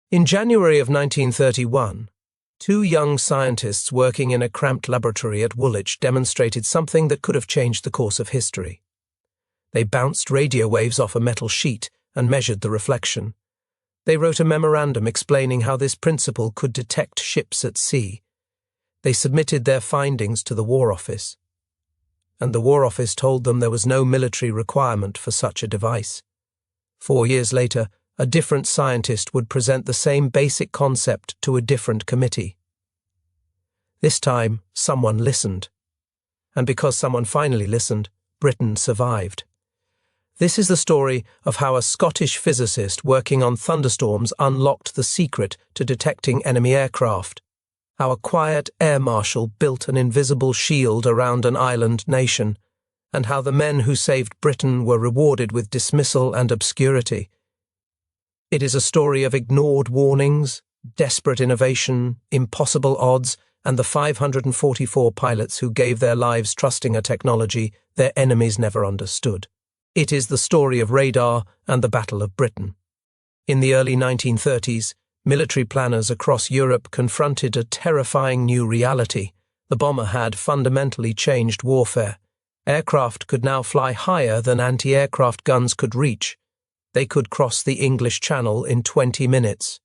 In January of 1931, two young scientists working in a cramped laboratory at Woolwich demonstrated something that could have changed the course of history. They bounced radio waves off a metal sheet and measured the reflection. They wrote a memorandum explaining how this principle could detect ships at sea. They submitted their findings to the War Office, and the War Office told them there was no military requirement for such a device. 4 years later, a different scientist would present the same basic concept to a different committee. This time, someone listened. And because someone finally listened, Britain survived. This is the story of how a Scottish physicist working on thunderstorms unlocked the secret to detecting enemy aircraft, how a quiet air marshal built an invisible shield around an island nation, and how the men who saved Britain were rewarded with dismissal and obscurity. It is a story of ignored warnings, desperate innovation, impossible odds, and the 544 pilots who gave their lives trusting a technology their enemies never understood. It is the story of radar and the Battle of Britain. In the early 1930s, military planners across Europe confronted a terrifying new reality. The bomber had fundamentally changed warfare. Aircraft could now fly higher than anti-aircraft guns could reach. They could cross the English Channel in 20 minutes.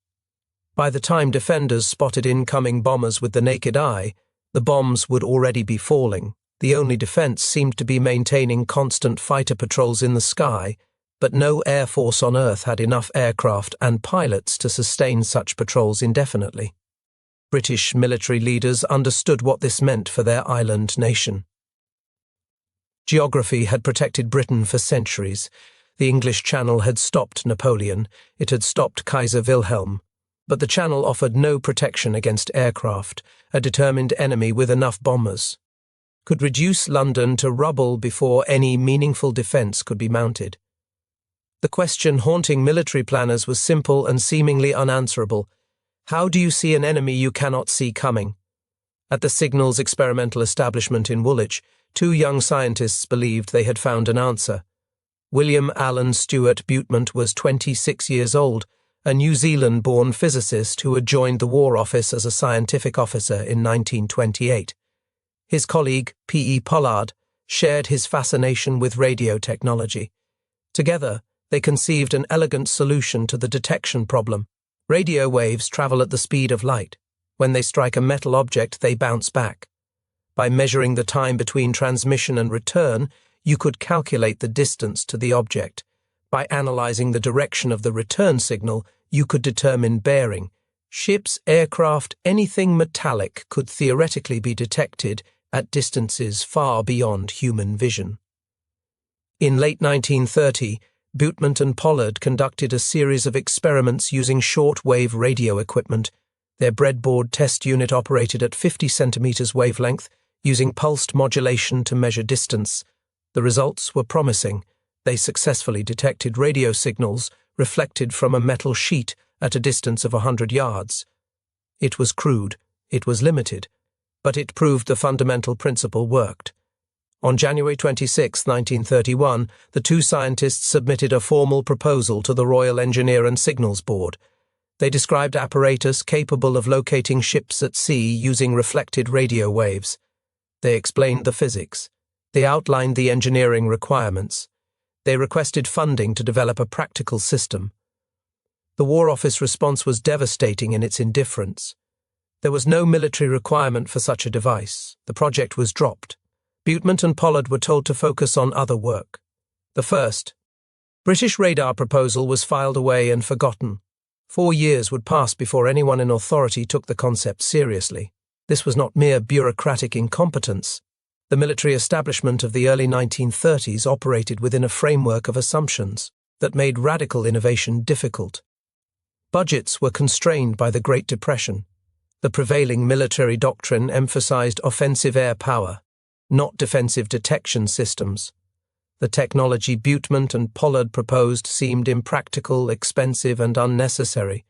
By the time defenders spotted incoming bombers with the naked eye, the bombs would already be falling. The only defense seemed to be maintaining constant fighter patrols in the sky, but no air force on Earth had enough aircraft and pilots to sustain such patrols indefinitely. British military leaders understood what this meant for their island nation. Geography had protected Britain for centuries. The English Channel had stopped Napoleon, it had stopped Kaiser Wilhelm, but the Channel offered no protection against aircraft. A determined enemy with enough bombers could reduce London to rubble before any meaningful defence could be mounted. The question haunting military planners was simple and seemingly unanswerable. How do you see an enemy you cannot see coming? At the Signals Experimental Establishment in Woolwich, two young scientists believed they had found an answer. William Allen Stewart Butement was 26 years old, a New Zealand-born physicist who had joined the War Office as a scientific officer in 1928. His colleague, P.E. Pollard, shared his fascination with radio technology. Together, they conceived an elegant solution to the detection problem. Radio waves travel at the speed of light. When they strike a metal object, they bounce back. By measuring the time between transmission and return, you could calculate the distance to the object. By analyzing the direction of the return signal, you could determine bearing. Ships, aircraft, anything metallic could theoretically be detected at distances far beyond human vision. In late 1930, Butement and Pollard conducted a series of experiments using short-wave radio equipment. Their breadboard test unit operated at 50 centimeters wavelength, using pulsed modulation to measure distance. The results were promising. They successfully detected radio signals reflected from a metal sheet at a distance of 100 yards. It was crude, it was limited, but it proved the fundamental principle worked. On January 26, 1931, the two scientists submitted a formal proposal to the Royal Engineer and Signals Board. They described apparatus capable of locating ships at sea using reflected radio waves. They explained the physics. They outlined the engineering requirements. They requested funding to develop a practical system. The War Office response was devastating in its indifference. There was no military requirement for such a device. The project was dropped. Butement and Pollard were told to focus on other work. The first, British radar proposal was filed away and forgotten. 4 years would pass before anyone in authority took the concept seriously. This was not mere bureaucratic incompetence. The military establishment of the early 1930s operated within a framework of assumptions that made radical innovation difficult. Budgets were constrained by the Great Depression. The prevailing military doctrine emphasized offensive air power, not defensive detection systems. The technology Butement and Pollard proposed seemed impractical, expensive, and unnecessary.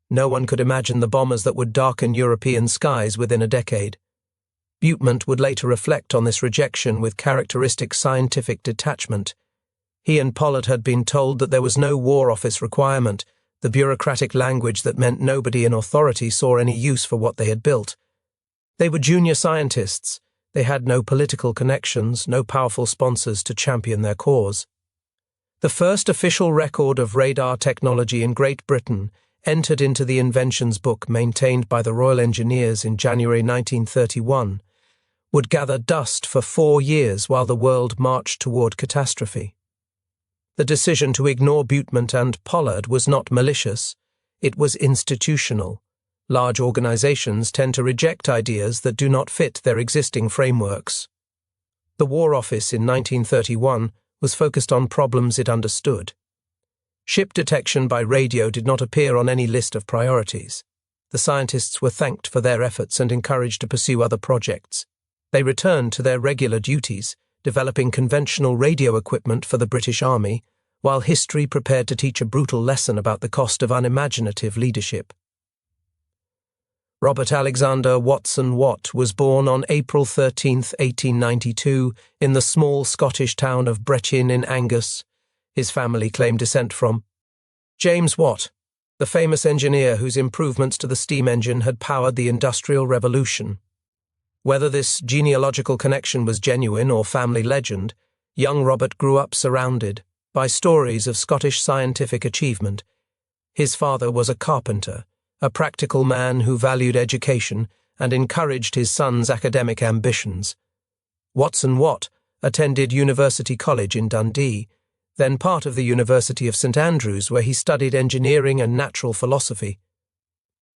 No one could imagine the bombers that would darken European skies within a decade. Butement would later reflect on this rejection with characteristic scientific detachment. He and Pollard had been told that there was no War Office requirement. the bureaucratic language that meant nobody in authority saw any use for what they had built. They were junior scientists. They had no political connections, no powerful sponsors to champion their cause. The first official record of radar technology in Great Britain entered into the Inventions Book maintained by the Royal Engineers in January 1931, would gather dust for 4 years while the world marched toward catastrophe. The decision to ignore Butement and Pollard was not malicious, it was institutional. Large organizations tend to reject ideas that do not fit their existing frameworks. The War Office in 1931 was focused on problems it understood. Ship detection by radio did not appear on any list of priorities. The scientists were thanked for their efforts and encouraged to pursue other projects. They returned to their regular duties, developing conventional radio equipment for the British Army, while history prepared to teach a brutal lesson about the cost of unimaginative leadership. Robert Alexander Watson Watt was born on April 13, 1892, in the small Scottish town of Brechin in Angus. His family claimed descent from James Watt, the famous engineer whose improvements to the steam engine had powered the Industrial Revolution. Whether this genealogical connection was genuine or family legend, young Robert grew up surrounded by stories of Scottish scientific achievement. His father was a carpenter, a practical man who valued education and encouraged his son's academic ambitions. Watson Watt attended University College in Dundee, then part of the University of St Andrews, where he studied engineering and natural philosophy.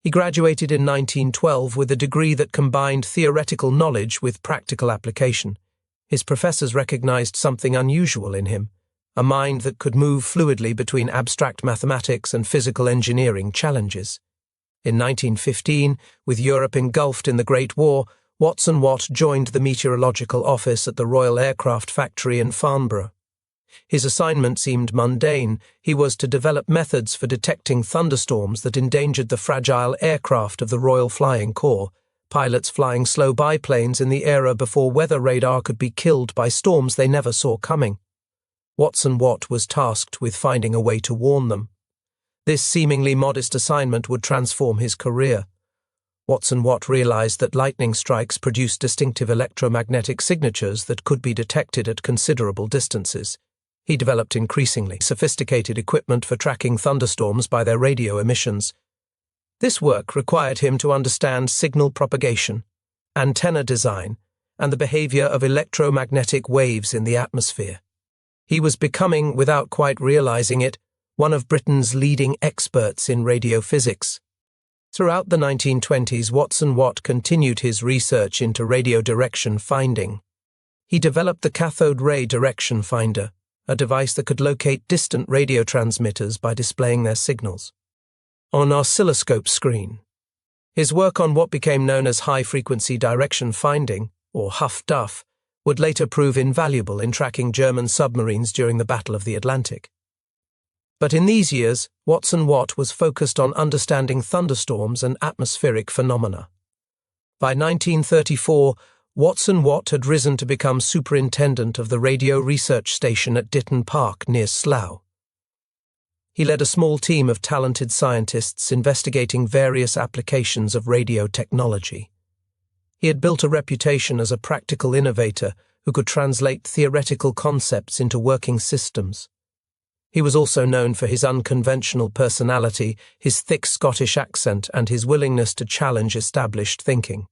He graduated in 1912 with a degree that combined theoretical knowledge with practical application. His professors recognized something unusual in him, a mind that could move fluidly between abstract mathematics and physical engineering challenges. In 1915, with Europe engulfed in the Great War, Watson Watt joined the meteorological office at the Royal Aircraft Factory in Farnborough. His assignment seemed mundane. He was to develop methods for detecting thunderstorms that endangered the fragile aircraft of the Royal Flying Corps, pilots flying slow biplanes in the era before weather radar could be killed by storms they never saw coming. Watson Watt was tasked with finding a way to warn them. This seemingly modest assignment would transform his career. Watson Watt realized that lightning strikes produced distinctive electromagnetic signatures that could be detected at considerable distances. He developed increasingly sophisticated equipment for tracking thunderstorms by their radio emissions. This work required him to understand signal propagation, antenna design, and the behavior of electromagnetic waves in the atmosphere. He was becoming, without quite realizing it, one of Britain's leading experts in radio physics. Throughout the 1920s, Watson Watt continued his research into radio direction finding. He developed the cathode ray direction finder, a device that could locate distant radio transmitters by displaying their signals on an oscilloscope screen. His work on what became known as high-frequency direction finding, or HFDUF, would later prove invaluable in tracking German submarines during the Battle of the Atlantic. But in these years, Watson Watt was focused on understanding thunderstorms and atmospheric phenomena. By 1934, Watson Watt had risen to become superintendent of the radio research station at Ditton Park near Slough. He led a small team of talented scientists investigating various applications of radio technology. He had built a reputation as a practical innovator who could translate theoretical concepts into working systems. He was also known for his unconventional personality, his thick Scottish accent, and his willingness to challenge established thinking.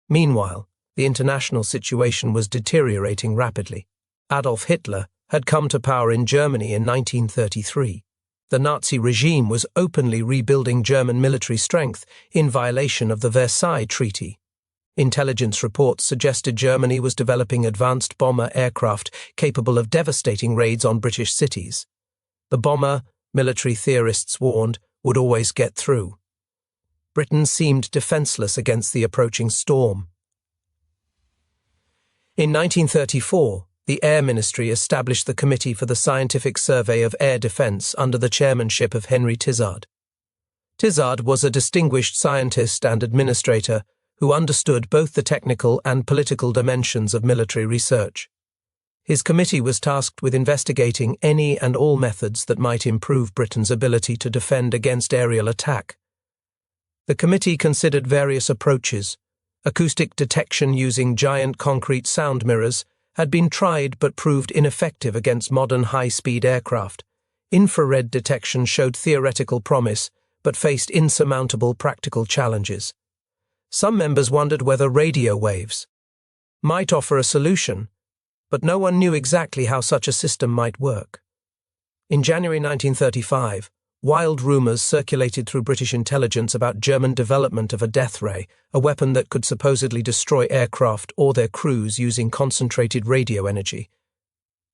Meanwhile, the international situation was deteriorating rapidly. Adolf Hitler had come to power in Germany in 1933. The Nazi regime was openly rebuilding German military strength in violation of the Versailles Treaty. Intelligence reports suggested Germany was developing advanced bomber aircraft capable of devastating raids on British cities. The bomber, military theorists warned, would always get through. Britain seemed defenseless against the approaching storm. In 1934, the Air Ministry established the Committee for the Scientific Survey of Air Defence under the chairmanship of Henry Tizard. Tizard was a distinguished scientist and administrator who understood both the technical and political dimensions of military research. His committee was tasked with investigating any and all methods that might improve Britain's ability to defend against aerial attack. The committee considered various approaches. Acoustic detection using giant concrete sound mirrors had been tried but proved ineffective against modern high-speed aircraft. Infrared detection showed theoretical promise but faced insurmountable practical challenges. Some members wondered whether radio waves might offer a solution, but no one knew exactly how such a system might work. In January 1935, wild rumours circulated through British intelligence about German development of a death ray, a weapon that could supposedly destroy aircraft or their crews using concentrated radio energy.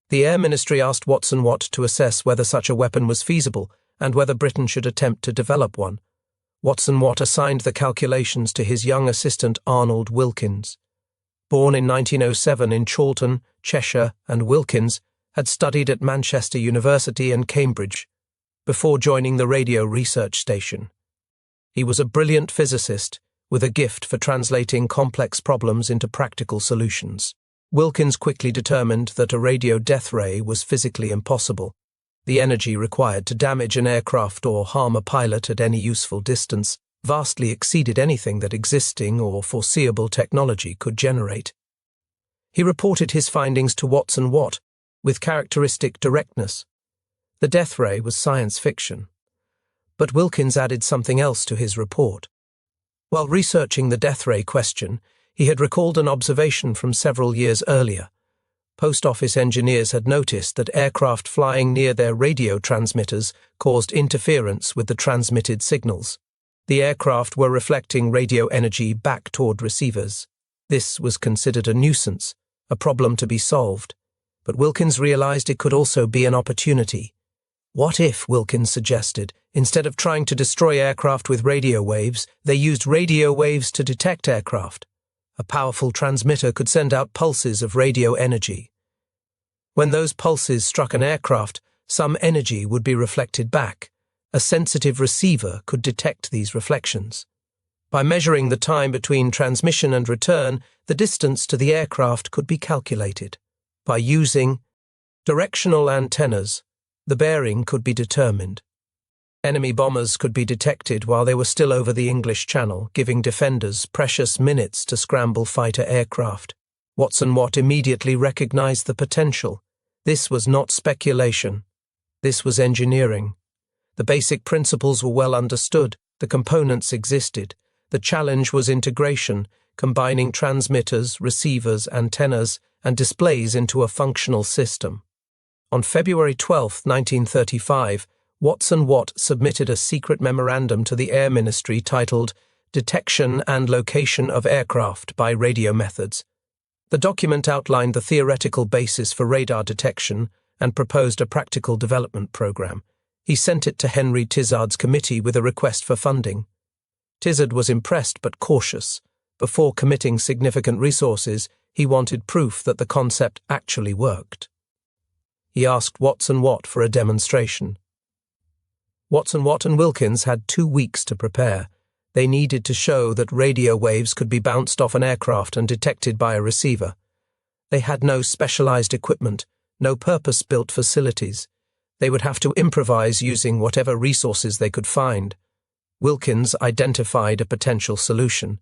The Air Ministry asked Watson Watt to assess whether such a weapon was feasible and whether Britain should attempt to develop one. Watson Watt assigned the calculations to his young assistant Arnold Wilkins. Born in 1907 in Chorlton, Cheshire, and Wilkins had studied at Manchester University and Cambridge before joining the radio research station. He was a brilliant physicist with a gift for translating complex problems into practical solutions. Wilkins quickly determined that a radio death ray was physically impossible. The energy required to damage an aircraft or harm a pilot at any useful distance vastly exceeded anything that existing or foreseeable technology could generate. He reported his findings to Watson Watt with characteristic directness. The death ray was science fiction. But Wilkins added something else to his report. While researching the death ray question, he had recalled an observation from several years earlier. Post office engineers had noticed that aircraft flying near their radio transmitters caused interference with the transmitted signals. The aircraft were reflecting radio energy back toward receivers. This was considered a nuisance, a problem to be solved. But Wilkins realized it could also be an opportunity. What if, Wilkins suggested, instead of trying to destroy aircraft with radio waves, they used radio waves to detect aircraft? A powerful transmitter could send out pulses of radio energy. When those pulses struck an aircraft, some energy would be reflected back. A sensitive receiver could detect these reflections. By measuring the time between transmission and return, the distance to the aircraft could be calculated. By using directional antennas, the bearing could be determined. Enemy bombers could be detected while they were still over the English Channel, giving defenders precious minutes to scramble fighter aircraft. Watson Watt immediately recognized the potential. This was not speculation. This was engineering. The basic principles were well understood. The components existed. The challenge was integration, combining transmitters, receivers, antennas, and displays into a functional system. On February 12, 1935, Watson Watt submitted a secret memorandum to the Air Ministry titled Detection and Location of Aircraft by Radio Methods. The document outlined the theoretical basis for radar detection and proposed a practical development program. He sent it to Henry Tizard's committee with a request for funding. Tizard was impressed but cautious. Before committing significant resources, he wanted proof that the concept actually worked. He asked Watson Watt for a demonstration. Watson Watt and Wilkins had 2 weeks to prepare. They needed to show that radio waves could be bounced off an aircraft and detected by a receiver. They had no specialized equipment, no purpose-built facilities. They would have to improvise using whatever resources they could find. Wilkins identified a potential solution.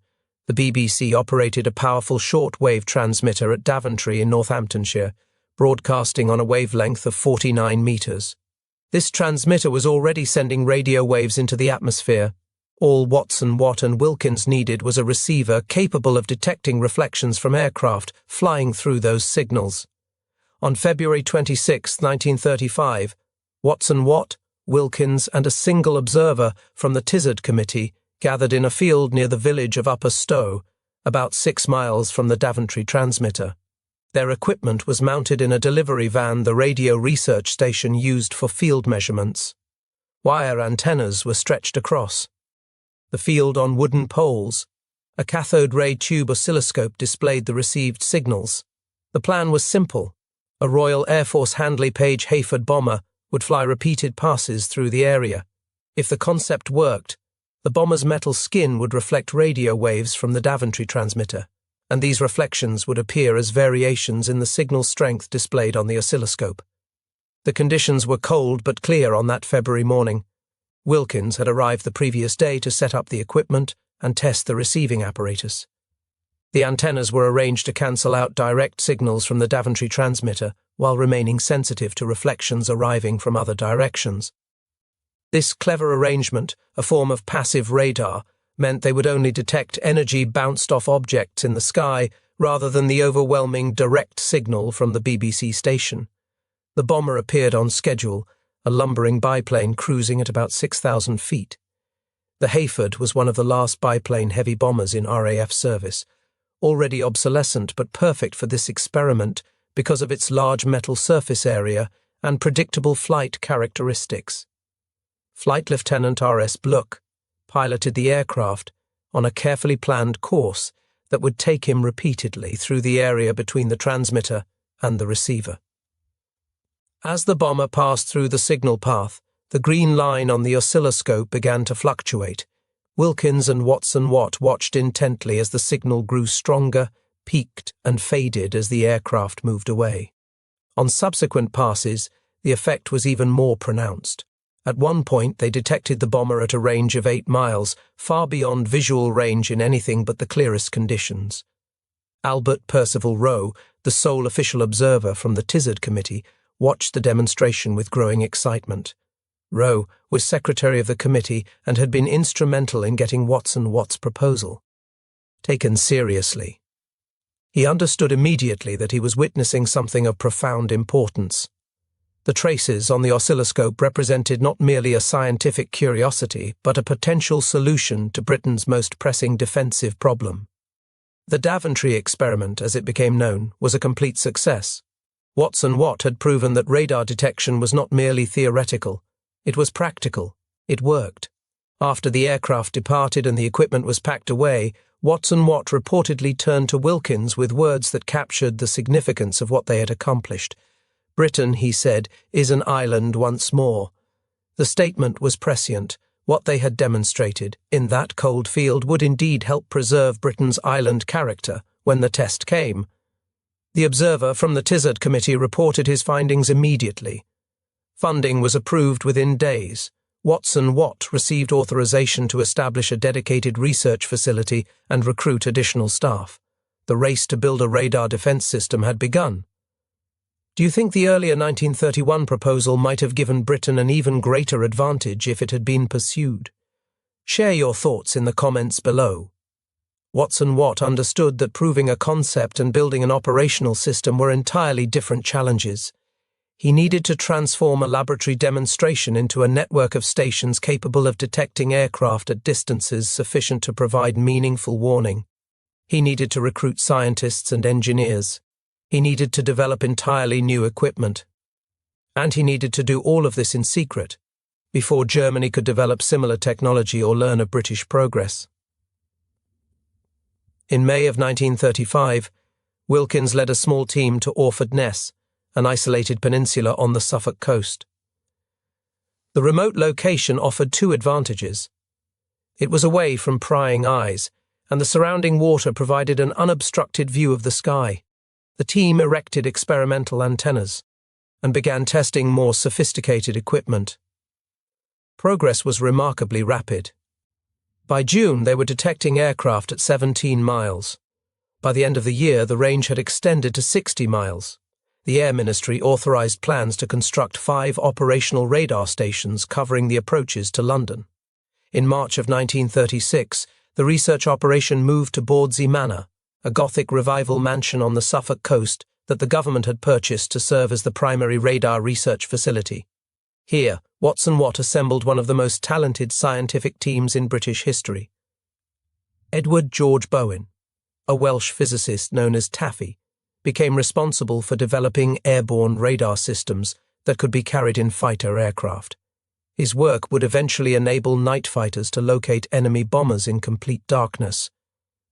The BBC operated a powerful short-wave transmitter at Daventry in Northamptonshire, broadcasting on a wavelength of 49 meters. This transmitter was already sending radio waves into the atmosphere. All Watson Watt and Wilkins needed was a receiver capable of detecting reflections from aircraft flying through those signals. On February 26, 1935, Watson Watt, Wilkins, and a single observer from the Tizard Committee gathered in a field near the village of Upper Stowe, about 6 miles from the Daventry transmitter. Their equipment was mounted in a delivery van the radio research station used for field measurements. Wire antennas were stretched across. The field on wooden poles. A cathode ray tube oscilloscope displayed the received signals. The plan was simple. A Royal Air Force Handley Page Hayford bomber would fly repeated passes through the area. If the concept worked, the bomber's metal skin would reflect radio waves from the Daventry transmitter. and these reflections would appear as variations in the signal strength displayed on the oscilloscope. The conditions were cold but clear on that February morning. Wilkins had arrived the previous day to set up the equipment and test the receiving apparatus. The antennas were arranged to cancel out direct signals from the Daventry transmitter while remaining sensitive to reflections arriving from other directions. This clever arrangement, a form of passive radar, meant they would only detect energy bounced off objects in the sky rather than the overwhelming direct signal from the BBC station. The bomber appeared on schedule, a lumbering biplane cruising at about 6,000 feet. The Hayford was one of the last biplane-heavy bombers in RAF service, already obsolescent but perfect for this experiment because of its large metal surface area and predictable flight characteristics. Flight Lieutenant R.S. Bluck piloted the aircraft on a carefully planned course that would take him repeatedly through the area between the transmitter and the receiver. As the bomber passed through the signal path, the green line on the oscilloscope began to fluctuate. Wilkins and Watson-Watt watched intently as the signal grew stronger, peaked, and faded as the aircraft moved away. On subsequent passes, the effect was even more pronounced. At one point, they detected the bomber at a range of 8 miles, far beyond visual range in anything but the clearest conditions. Albert Percival Rowe, the sole official observer from the Tizard Committee, watched the demonstration with growing excitement. Rowe was secretary of the committee and had been instrumental in getting Watson-Watt's proposal taken seriously. He understood immediately that he was witnessing something of profound importance. The traces on the oscilloscope represented not merely a scientific curiosity, but a potential solution to Britain's most pressing defensive problem. The Daventry experiment, as it became known, was a complete success. Watson-Watt had proven that radar detection was not merely theoretical. It was practical. It worked. After the aircraft departed and the equipment was packed away, Watson-Watt reportedly turned to Wilkins with words that captured the significance of what they had accomplished. "Britain," he said, "is an island once more." The statement was prescient. What they had demonstrated in that cold field would indeed help preserve Britain's island character when the test came. The observer from the Tizard Committee reported his findings immediately. Funding was approved within days. Watson-Watt received authorization to establish a dedicated research facility and recruit additional staff. The race to build a radar defense system had begun. Do you think the earlier 1931 proposal might have given Britain an even greater advantage if it had been pursued? Share your thoughts in the comments below. Watson-Watt understood that proving a concept and building an operational system were entirely different challenges. He needed to transform a laboratory demonstration into a network of stations capable of detecting aircraft at distances sufficient to provide meaningful warning. He needed to recruit scientists and engineers. He needed to develop entirely new equipment. And he needed to do all of this in secret, before Germany could develop similar technology or learn of British progress. In May of 1935, Wilkins led a small team to Orford Ness, an isolated peninsula on the Suffolk coast. The remote location offered two advantages. It was away from prying eyes, and the surrounding water provided an unobstructed view of the sky. The team erected experimental antennas and began testing more sophisticated equipment. Progress was remarkably rapid. By June, they were detecting aircraft at 17 miles. By the end of the year, the range had extended to 60 miles. The Air Ministry authorized plans to construct 5 operational radar stations covering the approaches to London. In March of 1936, the research operation moved to Bawdsey Manor, a Gothic revival mansion on the Suffolk coast that the government had purchased to serve as the primary radar research facility. Here, Watson-Watt assembled one of the most talented scientific teams in British history. Edward George Bowen, a Welsh physicist known as Taffy, became responsible for developing airborne radar systems that could be carried in fighter aircraft. His work would eventually enable night fighters to locate enemy bombers in complete darkness.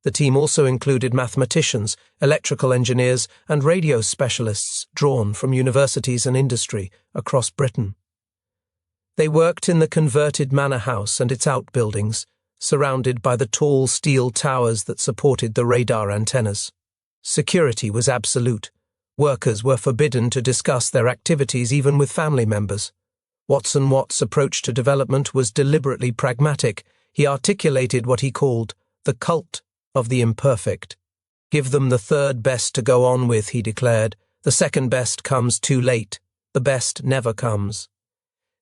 The team also included mathematicians, electrical engineers, and radio specialists drawn from universities and industry across Britain. They worked in the converted manor house and its outbuildings, surrounded by the tall steel towers that supported the radar antennas. Security was absolute. Workers were forbidden to discuss their activities even with family members. Watt's approach to development was deliberately pragmatic. He articulated what he called the cult of the imperfect. Give them the third best to go on with, he declared. The second best comes too late. The best never comes.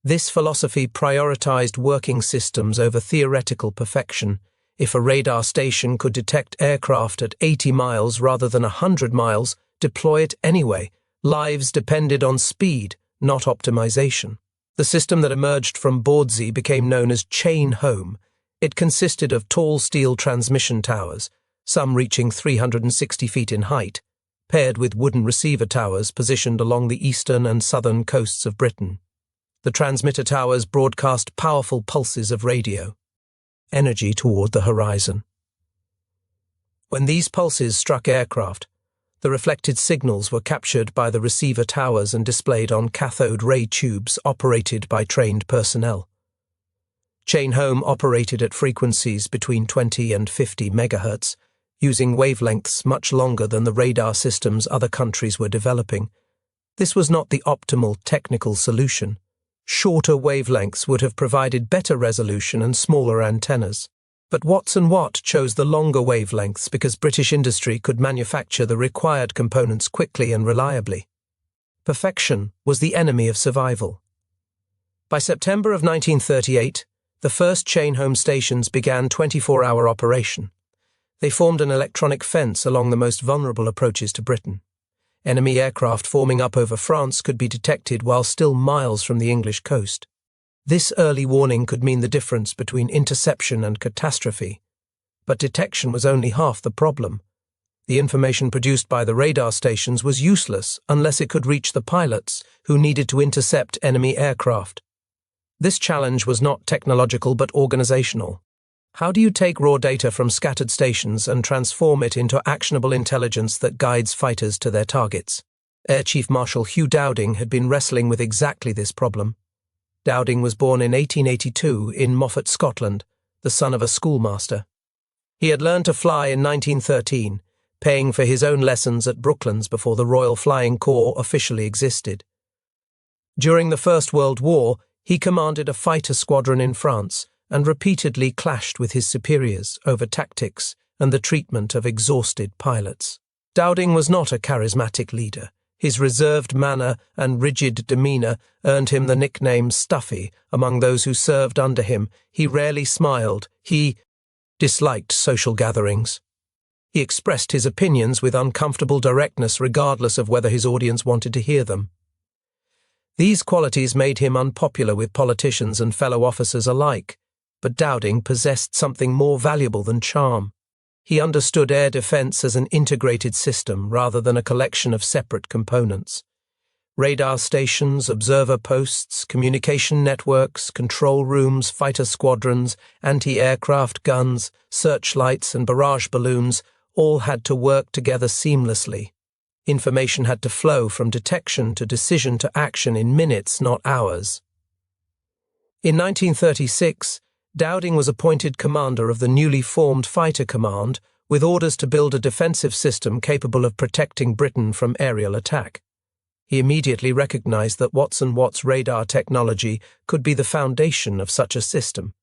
This philosophy prioritized working systems over theoretical perfection. If a radar station could detect aircraft at 80 miles rather than 100 miles, deploy it anyway. Lives depended on speed, not optimization. The system that emerged from Bawdsey became known as Chain Home. It consisted of tall steel transmission towers, some reaching 360 feet in height, paired with wooden receiver towers positioned along the eastern and southern coasts of Britain. The transmitter towers broadcast powerful pulses of radio energy toward the horizon. When these pulses struck aircraft, the reflected signals were captured by the receiver towers and displayed on cathode ray tubes operated by trained personnel. Chain Home operated at frequencies between 20 and 50 megahertz, using wavelengths much longer than the radar systems other countries were developing. This was not the optimal technical solution. Shorter wavelengths would have provided better resolution and smaller antennas. But Watt chose the longer wavelengths because British industry could manufacture the required components quickly and reliably. Perfection was the enemy of survival. By September of 1938, the first Chain Home stations began 24-hour operation. They formed an electronic fence along the most vulnerable approaches to Britain. Enemy aircraft forming up over France could be detected while still miles from the English coast. This early warning could mean the difference between interception and catastrophe. But detection was only half the problem. The information produced by the radar stations was useless unless it could reach the pilots, who needed to intercept enemy aircraft. This challenge was not technological but organizational. How do you take raw data from scattered stations and transform it into actionable intelligence that guides fighters to their targets? Air Chief Marshal Hugh Dowding had been wrestling with exactly this problem. Dowding was born in 1882 in Moffat, Scotland, the son of a schoolmaster. He had learned to fly in 1913, paying for his own lessons at Brooklands before the Royal Flying Corps officially existed. During the First World War, he commanded a fighter squadron in France and repeatedly clashed with his superiors over tactics and the treatment of exhausted pilots. Dowding was not a charismatic leader. His reserved manner and rigid demeanor earned him the nickname Stuffy among those who served under him. He rarely smiled. He disliked social gatherings. He expressed his opinions with uncomfortable directness regardless of whether his audience wanted to hear them. These qualities made him unpopular with politicians and fellow officers alike, but Dowding possessed something more valuable than charm. He understood air defense as an integrated system rather than a collection of separate components. Radar stations, observer posts, communication networks, control rooms, fighter squadrons, anti-aircraft guns, searchlights and barrage balloons all had to work together seamlessly. Information had to flow from detection to decision to action in minutes, not hours. In 1936, Dowding was appointed commander of the newly formed Fighter Command with orders to build a defensive system capable of protecting Britain from aerial attack. He immediately recognized that Watt's radar technology could be the foundation of such a system.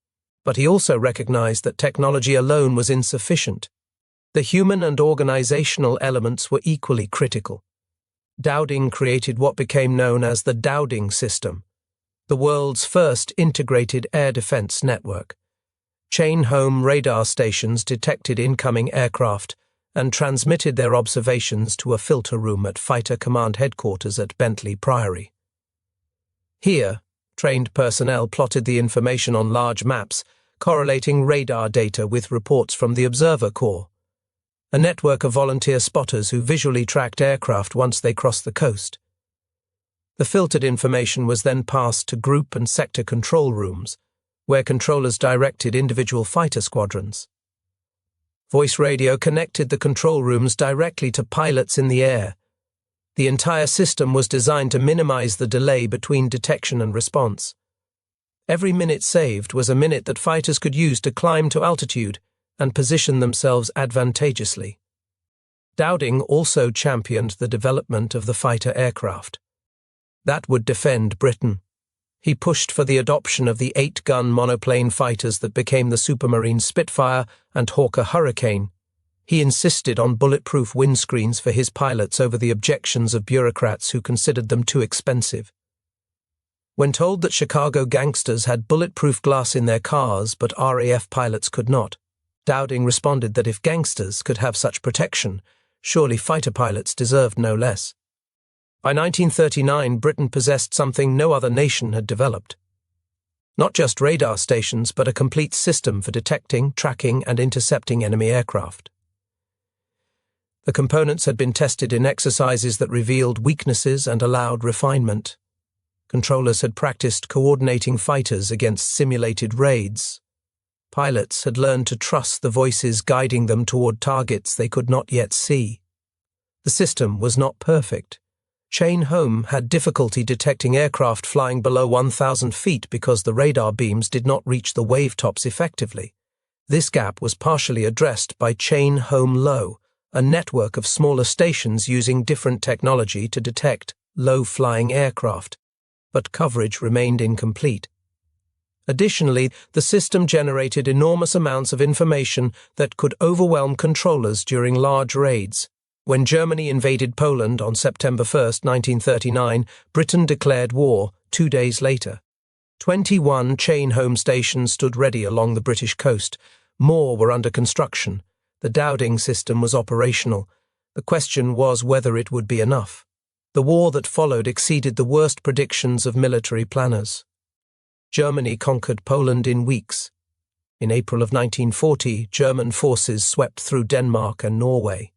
But he also recognized that technology alone was insufficient. The human and organizational elements were equally critical. Dowding created what became known as the Dowding system, the world's first integrated air defense network. Chain Home radar stations detected incoming aircraft and transmitted their observations to a filter room at Fighter Command headquarters at Bentley Priory. Here, trained personnel plotted the information on large maps, correlating radar data with reports from the Observer Corps, a network of volunteer spotters who visually tracked aircraft once they crossed the coast. The filtered information was then passed to group and sector control rooms, where controllers directed individual fighter squadrons. Voice radio connected the control rooms directly to pilots in the air. The entire system was designed to minimize the delay between detection and response. Every minute saved was a minute that fighters could use to climb to altitude and position themselves advantageously. Dowding also championed the development of the fighter aircraft. That would defend Britain. He pushed for the adoption of the 8-gun monoplane fighters that became the Supermarine Spitfire and Hawker Hurricane. He insisted on bulletproof windscreens for his pilots over the objections of bureaucrats who considered them too expensive. When told that Chicago gangsters had bulletproof glass in their cars but RAF pilots could not, Dowding responded that if gangsters could have such protection, surely fighter pilots deserved no less. By 1939, Britain possessed something no other nation had developed. Not just radar stations, but a complete system for detecting, tracking, and intercepting enemy aircraft. The components had been tested in exercises that revealed weaknesses and allowed refinement. Controllers had practiced coordinating fighters against simulated raids. Pilots had learned to trust the voices guiding them toward targets they could not yet see. The system was not perfect. Chain Home had difficulty detecting aircraft flying below 1,000 feet because the radar beams did not reach the wave tops effectively. This gap was partially addressed by Chain Home Low, a network of smaller stations using different technology to detect low-flying aircraft, but coverage remained incomplete. Additionally, the system generated enormous amounts of information that could overwhelm controllers during large raids. When Germany invaded Poland on September 1, 1939, Britain declared war 2 days later. 21 Chain Home stations stood ready along the British coast. More were under construction. The Dowding system was operational. The question was whether it would be enough. The war that followed exceeded the worst predictions of military planners. Germany conquered Poland in weeks. In April of 1940, German forces swept through Denmark and Norway.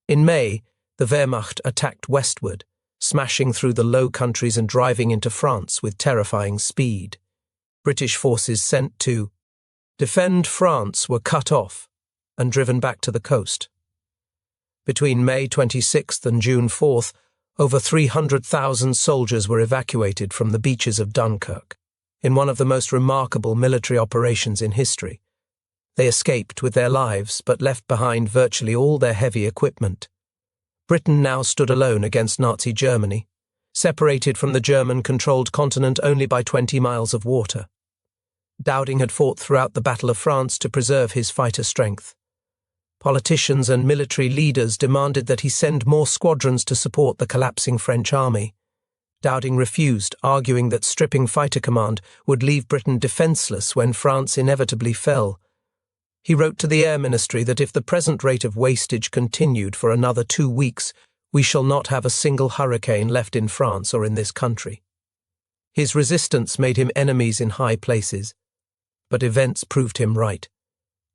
In May, the Wehrmacht attacked westward, smashing through the Low Countries and driving into France with terrifying speed. British forces sent to defend France were cut off and driven back to the coast. Between May 26th and June 4th, over 300,000 soldiers were evacuated from the beaches of Dunkirk, in one of the most remarkable military operations in history. They escaped with their lives, but left behind virtually all their heavy equipment. Britain now stood alone against Nazi Germany, separated from the German-controlled continent only by 20 miles of water. Dowding had fought throughout the Battle of France to preserve his fighter strength. Politicians and military leaders demanded that he send more squadrons to support the collapsing French army. Dowding refused, arguing that stripping fighter command would leave Britain defenceless when France inevitably fell. He wrote to the Air Ministry that if the present rate of wastage continued for another 2 weeks, we shall not have a single hurricane left in France or in this country. His resistance made him enemies in high places, but events proved him right.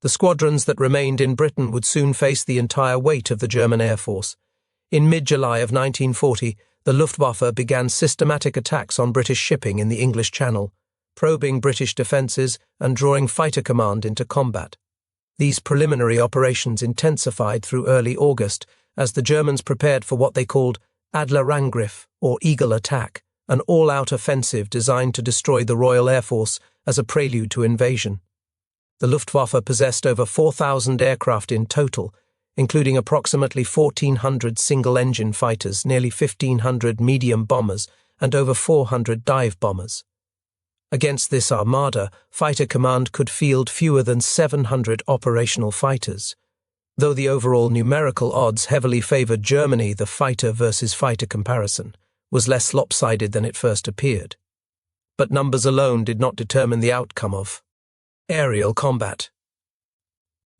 The squadrons that remained in Britain would soon face the entire weight of the German Air Force. In mid-July of 1940, the Luftwaffe began systematic attacks on British shipping in the English Channel, probing British defences and drawing fighter command into combat. These preliminary operations intensified through early August as the Germans prepared for what they called Adlerangriff, or Eagle Attack, an all-out offensive designed to destroy the Royal Air Force as a prelude to invasion. The Luftwaffe possessed over 4,000 aircraft in total, including approximately 1,400 single-engine fighters, nearly 1,500 medium bombers, and over 400 dive bombers. Against this armada, Fighter Command could field fewer than 700 operational fighters. Though the overall numerical odds heavily favoured Germany, the fighter versus fighter comparison was less lopsided than it first appeared. But numbers alone did not determine the outcome of aerial combat.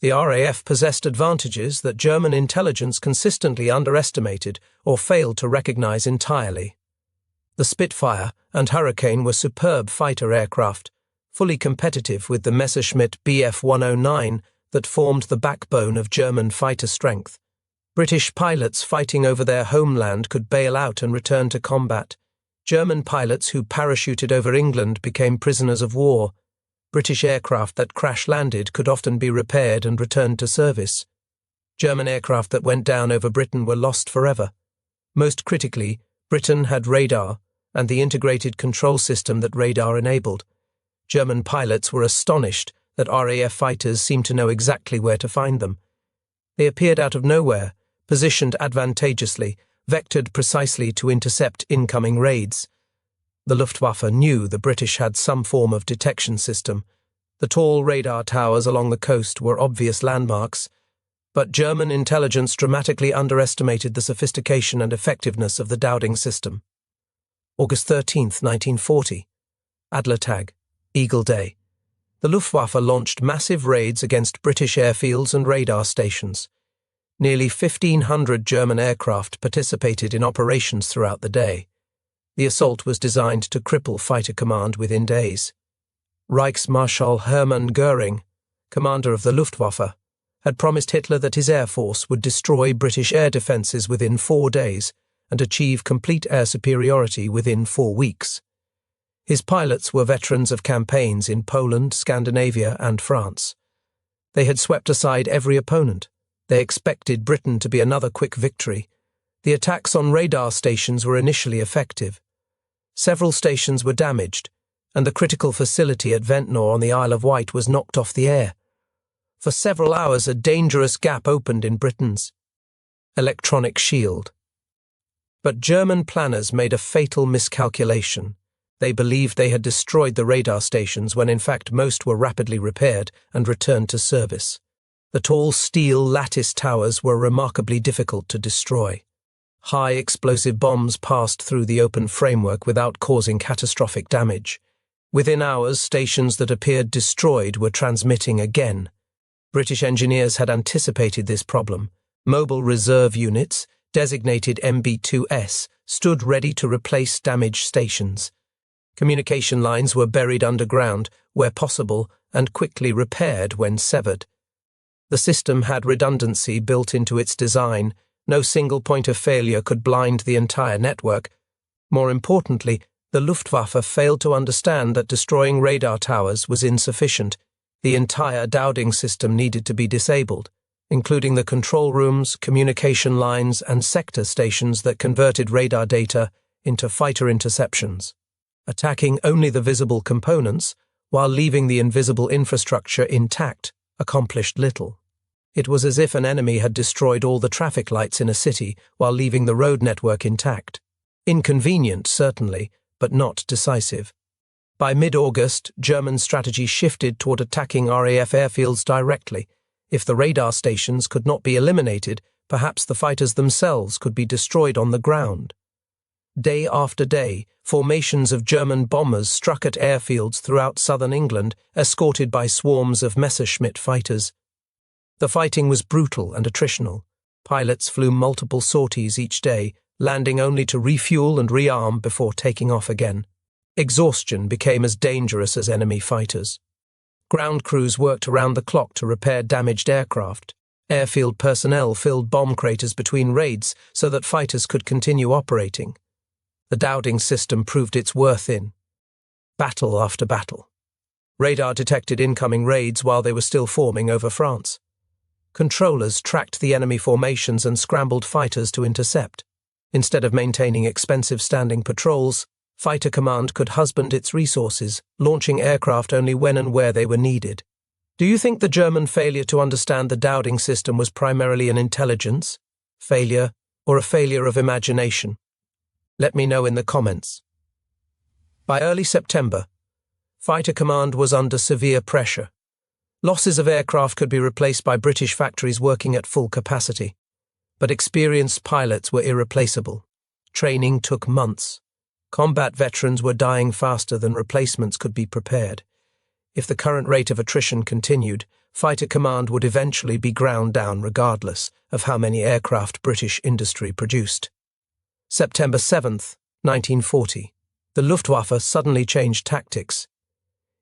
The RAF possessed advantages that German intelligence consistently underestimated or failed to recognize entirely. The Spitfire and Hurricane were superb fighter aircraft, fully competitive with the Messerschmitt Bf 109 that formed the backbone of German fighter strength. British pilots fighting over their homeland could bail out and return to combat. German pilots who parachuted over England became prisoners of war. British aircraft that crash-landed could often be repaired and returned to service. German aircraft that went down over Britain were lost forever. Most critically, Britain had radar and the integrated control system that radar enabled. German pilots were astonished that RAF fighters seemed to know exactly where to find them. They appeared out of nowhere, positioned advantageously, vectored precisely to intercept incoming raids. The Luftwaffe knew the British had some form of detection system. The tall radar towers along the coast were obvious landmarks, but German intelligence dramatically underestimated the sophistication and effectiveness of the Dowding system. August 13, 1940. Adlertag, Eagle Day. The Luftwaffe launched massive raids against British airfields and radar stations. Nearly 1,500 German aircraft participated in operations throughout the day. The assault was designed to cripple fighter command within days. Reichsmarschall Hermann Göring, commander of the Luftwaffe, had promised Hitler that his air force would destroy British air defences within 4 days and achieve complete air superiority within 4 weeks. His pilots were veterans of campaigns in Poland, Scandinavia, and France. They had swept aside every opponent. They expected Britain to be another quick victory. The attacks on radar stations were initially effective. Several stations were damaged, and the critical facility at Ventnor on the Isle of Wight was knocked off the air. For several hours, a dangerous gap opened in Britain's electronic shield. But German planners made a fatal miscalculation. They believed they had destroyed the radar stations when in fact most were rapidly repaired and returned to service. The tall steel lattice towers were remarkably difficult to destroy. High explosive bombs passed through the open framework without causing catastrophic damage. Within hours, stations that appeared destroyed were transmitting again. British engineers had anticipated this problem. Mobile reserve units, designated MB2S, stood ready to replace damaged stations. Communication lines were buried underground, where possible, and quickly repaired when severed. The system had redundancy built into its design. No single point of failure could blind the entire network. More importantly, the Luftwaffe failed to understand that destroying radar towers was insufficient. The entire Dowding system needed to be disabled, including the control rooms, communication lines, and sector stations that converted radar data into fighter interceptions. Attacking only the visible components, while leaving the invisible infrastructure intact, accomplished little. It was as if an enemy had destroyed all the traffic lights in a city while leaving the road network intact. Inconvenient, certainly, but not decisive. By mid-August, German strategy shifted toward attacking RAF airfields directly. If the radar stations could not be eliminated, perhaps the fighters themselves could be destroyed on the ground. Day after day, formations of German bombers struck at airfields throughout southern England, escorted by swarms of Messerschmitt fighters. The fighting was brutal and attritional. Pilots flew multiple sorties each day, landing only to refuel and rearm before taking off again. Exhaustion became as dangerous as enemy fighters. Ground crews worked around the clock to repair damaged aircraft. Airfield personnel filled bomb craters between raids so that fighters could continue operating. The Dowding system proved its worth in battle after battle. Radar detected incoming raids while they were still forming over France. Controllers tracked the enemy formations and scrambled fighters to intercept. Instead of maintaining expensive standing patrols, Fighter Command could husband its resources, launching aircraft only when and where they were needed. Do you think the German failure to understand the Dowding system was primarily an intelligence failure or a failure of imagination? Let me know in the comments. By early September, Fighter Command was under severe pressure. Losses of aircraft could be replaced by British factories working at full capacity. But experienced pilots were irreplaceable. Training took months. Combat veterans were dying faster than replacements could be prepared. If the current rate of attrition continued, Fighter Command would eventually be ground down regardless of how many aircraft British industry produced. September 7th, 1940. The Luftwaffe suddenly changed tactics.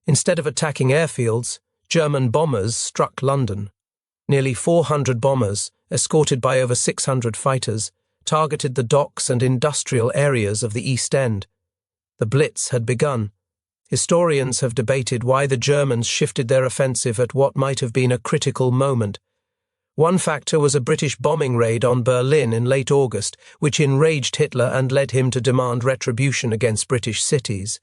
Instead of attacking airfields, German bombers struck London. Nearly 400 bombers, escorted by over 600 fighters, targeted the docks and industrial areas of the East End. The Blitz had begun. Historians have debated why the Germans shifted their offensive at what might have been a critical moment. One factor was a British bombing raid on Berlin in late August, which enraged Hitler and led him to demand retribution against British cities.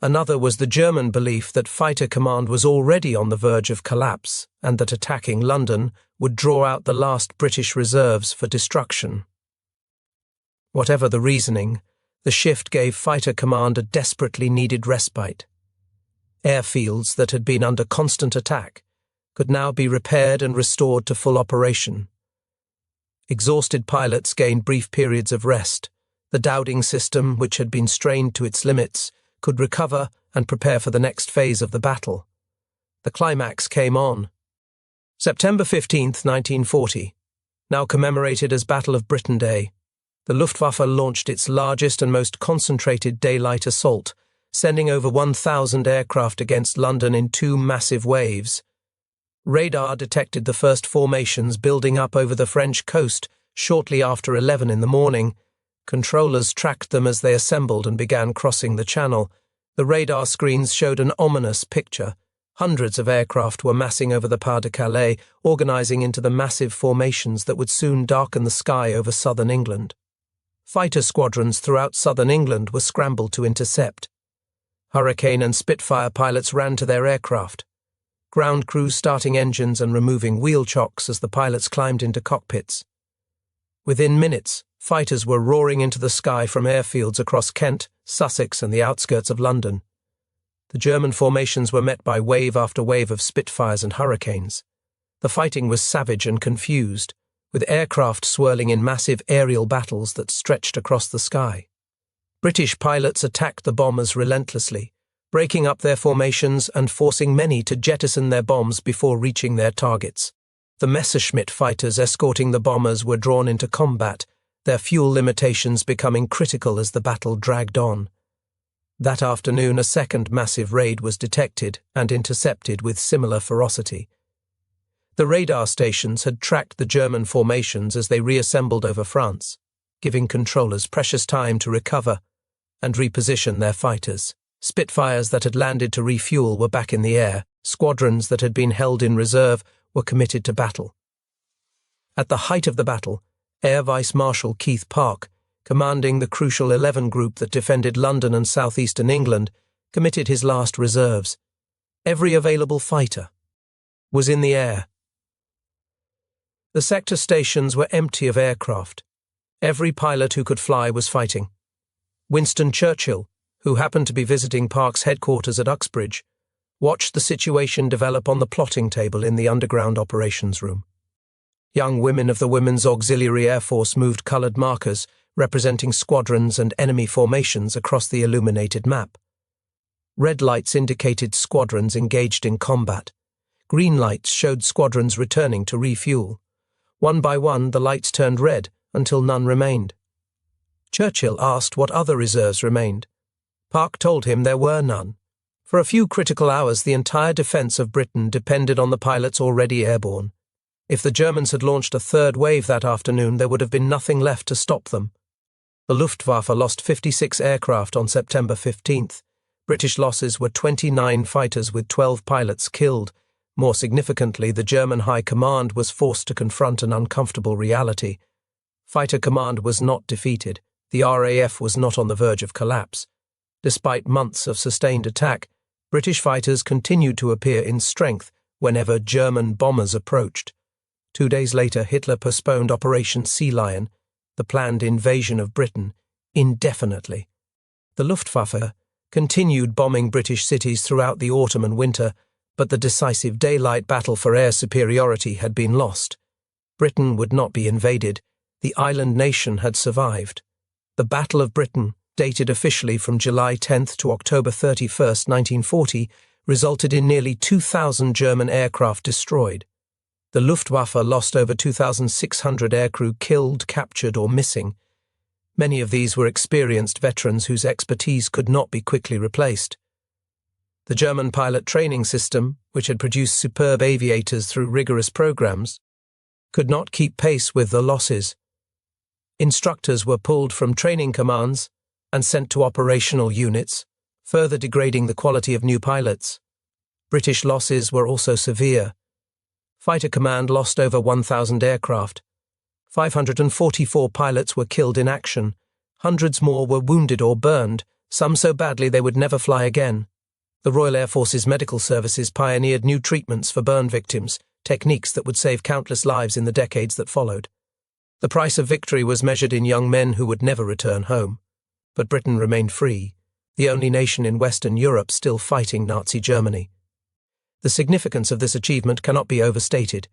Another was the German belief that fighter command was already on the verge of collapse and that attacking London would draw out the last British reserves for destruction. Whatever the reasoning, the shift gave fighter command a desperately needed respite. Airfields that had been under constant attack could now be repaired and restored to full operation. Exhausted pilots gained brief periods of rest. The Dowding system, which had been strained to its limits, could recover and prepare for the next phase of the battle. The climax came on. September 15, 1940, now commemorated as Battle of Britain Day, the Luftwaffe launched its largest and most concentrated daylight assault, sending over 1,000 aircraft against London in two massive waves. Radar detected the first formations building up over the French coast shortly after 11 in the morning. Controllers tracked them as they assembled and began crossing the channel. The radar screens showed an ominous picture. Hundreds of aircraft were massing over the Pas-de-Calais, organising into the massive formations that would soon darken the sky over southern England. Fighter squadrons throughout southern England were scrambled to intercept. Hurricane and Spitfire pilots ran to their aircraft. Ground crews starting engines and removing wheel chocks as the pilots climbed into cockpits. Within minutes, fighters were roaring into the sky from airfields across Kent, Sussex and the outskirts of London. The German formations were met by wave after wave of Spitfires and Hurricanes. The fighting was savage and confused, with aircraft swirling in massive aerial battles that stretched across the sky. British pilots attacked the bombers relentlessly, breaking up their formations and forcing many to jettison their bombs before reaching their targets. The Messerschmitt fighters escorting the bombers were drawn into combat, their fuel limitations becoming critical as the battle dragged on. That afternoon, a second massive raid was detected and intercepted with similar ferocity. The radar stations had tracked the German formations as they reassembled over France, giving controllers precious time to recover and reposition their fighters. Spitfires that had landed to refuel were back in the air. Squadrons that had been held in reserve were committed to battle. At the height of the battle, Air Vice Marshal Keith Park, commanding the crucial 11 group that defended London and southeastern England, committed his last reserves. Every available fighter was in the air. The sector stations were empty of aircraft. Every pilot who could fly was fighting. Winston Churchill, who happened to be visiting Park's headquarters at Uxbridge, watched the situation develop on the plotting table in the underground operations room. Young women of the Women's Auxiliary Air Force moved coloured markers representing squadrons and enemy formations across the illuminated map. Red lights indicated squadrons engaged in combat. Green lights showed squadrons returning to refuel. One by one, the lights turned red until none remained. Churchill asked what other reserves remained. Park told him there were none. For a few critical hours, the entire defence of Britain depended on the pilots already airborne. If the Germans had launched a third wave that afternoon, there would have been nothing left to stop them. The Luftwaffe lost 56 aircraft on September 15th. British losses were 29 fighters with 12 pilots killed. More significantly, the German High Command was forced to confront an uncomfortable reality. Fighter command was not defeated. The RAF was not on the verge of collapse. Despite months of sustained attack, British fighters continued to appear in strength whenever German bombers approached. 2 days later, Hitler postponed Operation Sea Lion, the planned invasion of Britain, indefinitely. The Luftwaffe continued bombing British cities throughout the autumn and winter, but the decisive daylight battle for air superiority had been lost. Britain would not be invaded. The island nation had survived. The Battle of Britain, dated officially from July 10th to October 31st, 1940, resulted in nearly 2,000 German aircraft destroyed. The Luftwaffe lost over 2,600 aircrew killed, captured or missing. Many of these were experienced veterans whose expertise could not be quickly replaced. The German pilot training system, which had produced superb aviators through rigorous programs, could not keep pace with the losses. Instructors were pulled from training commands and sent to operational units, further degrading the quality of new pilots. British losses were also severe. Fighter Command lost over 1,000 aircraft. 544 pilots were killed in action. Hundreds more were wounded or burned, some so badly they would never fly again. The Royal Air Force's medical services pioneered new treatments for burn victims, techniques that would save countless lives in the decades that followed. The price of victory was measured in young men who would never return home. But Britain remained free, the only nation in Western Europe still fighting Nazi Germany. The significance of this achievement cannot be overstated.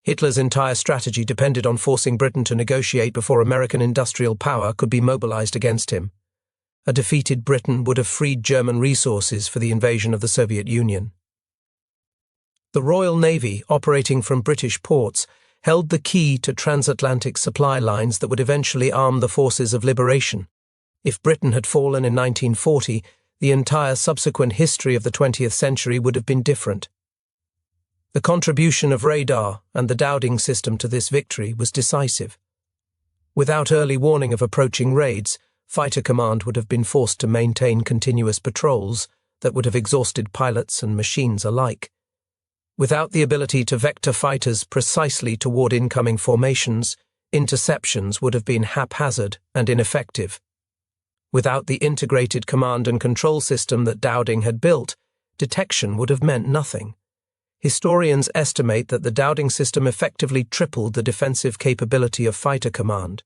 Hitler's entire strategy depended on forcing Britain to negotiate before American industrial power could be mobilized against him. A defeated Britain would have freed German resources for the invasion of the Soviet Union. The Royal Navy, operating from British ports, held the key to transatlantic supply lines that would eventually arm the forces of liberation. If Britain had fallen in 1940, the entire subsequent history of the 20th century would have been different. The contribution of radar and the Dowding system to this victory was decisive. Without early warning of approaching raids, Fighter Command would have been forced to maintain continuous patrols that would have exhausted pilots and machines alike. Without the ability to vector fighters precisely toward incoming formations, interceptions would have been haphazard and ineffective. Without the integrated command and control system that Dowding had built, detection would have meant nothing. Historians estimate that the Dowding system effectively tripled the defensive capability of Fighter Command.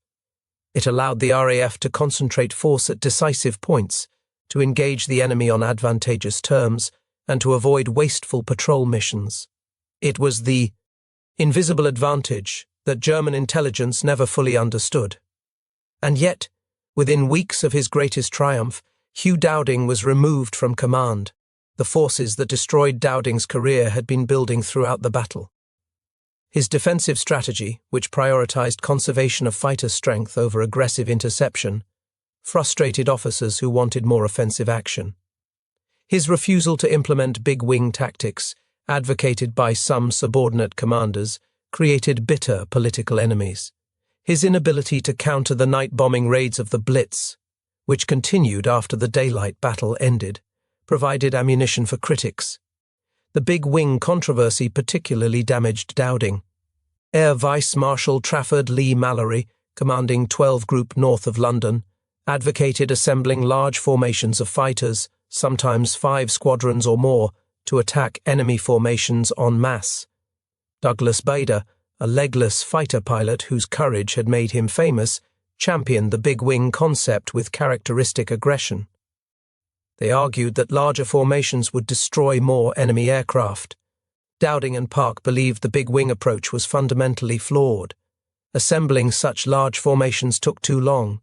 It allowed the RAF to concentrate force at decisive points, to engage the enemy on advantageous terms, and to avoid wasteful patrol missions. It was the invisible advantage that German intelligence never fully understood. And yet, within weeks of his greatest triumph, Hugh Dowding was removed from command. The forces that destroyed Dowding's career had been building throughout the battle. His defensive strategy, which prioritized conservation of fighter strength over aggressive interception, frustrated officers who wanted more offensive action. His refusal to implement big wing tactics, advocated by some subordinate commanders, created bitter political enemies. His inability to counter the night bombing raids of the Blitz, which continued after the daylight battle ended, provided ammunition for critics. The big wing controversy particularly damaged Dowding. Air Vice Marshal Trafford Lee Mallory, commanding 12 Group north of London, advocated assembling large formations of fighters, sometimes 5 squadrons or more, to attack enemy formations en masse. Douglas Bader, a legless fighter pilot whose courage had made him famous, championed the big wing concept with characteristic aggression. They argued that larger formations would destroy more enemy aircraft. Dowding and Park believed the big wing approach was fundamentally flawed. Assembling such large formations took too long.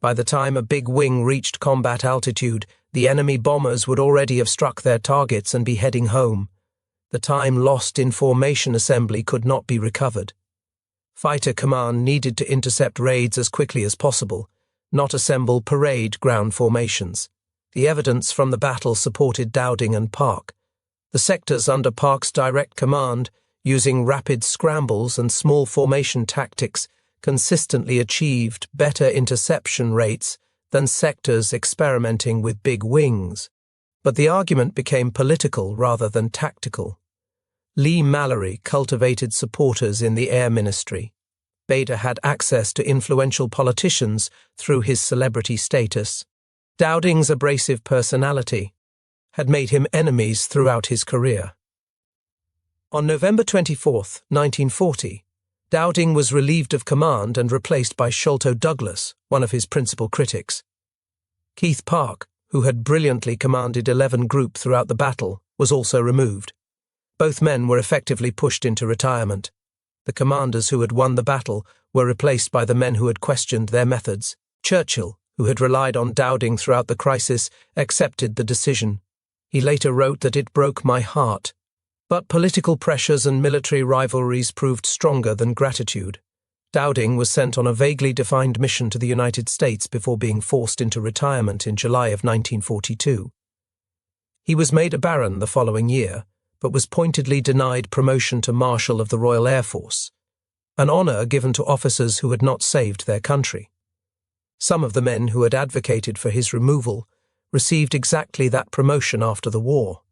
By the time a big wing reached combat altitude, the enemy bombers would already have struck their targets and be heading home. The time lost in formation assembly could not be recovered. Fighter Command needed to intercept raids as quickly as possible, not assemble parade ground formations. The evidence from the battle supported Dowding and Park. The sectors under Park's direct command, using rapid scrambles and small formation tactics, consistently achieved better interception rates than sectors experimenting with big wings. But the argument became political rather than tactical. Lee Mallory cultivated supporters in the Air Ministry. Bader had access to influential politicians through his celebrity status. Dowding's abrasive personality had made him enemies throughout his career. On November 24, 1940, Dowding was relieved of command and replaced by Sholto Douglas, one of his principal critics. Keith Park, who had brilliantly commanded 11 Group throughout the battle, was also removed. Both men were effectively pushed into retirement. The commanders who had won the battle were replaced by the men who had questioned their methods. Churchill, who had relied on Dowding throughout the crisis, accepted the decision. He later wrote that it broke my heart. But political pressures and military rivalries proved stronger than gratitude. Dowding was sent on a vaguely defined mission to the United States before being forced into retirement in July of 1942. He was made a baron the following year, but was pointedly denied promotion to Marshal of the Royal Air Force, an honor given to officers who had not saved their country. Some of the men who had advocated for his removal received exactly that promotion after the war.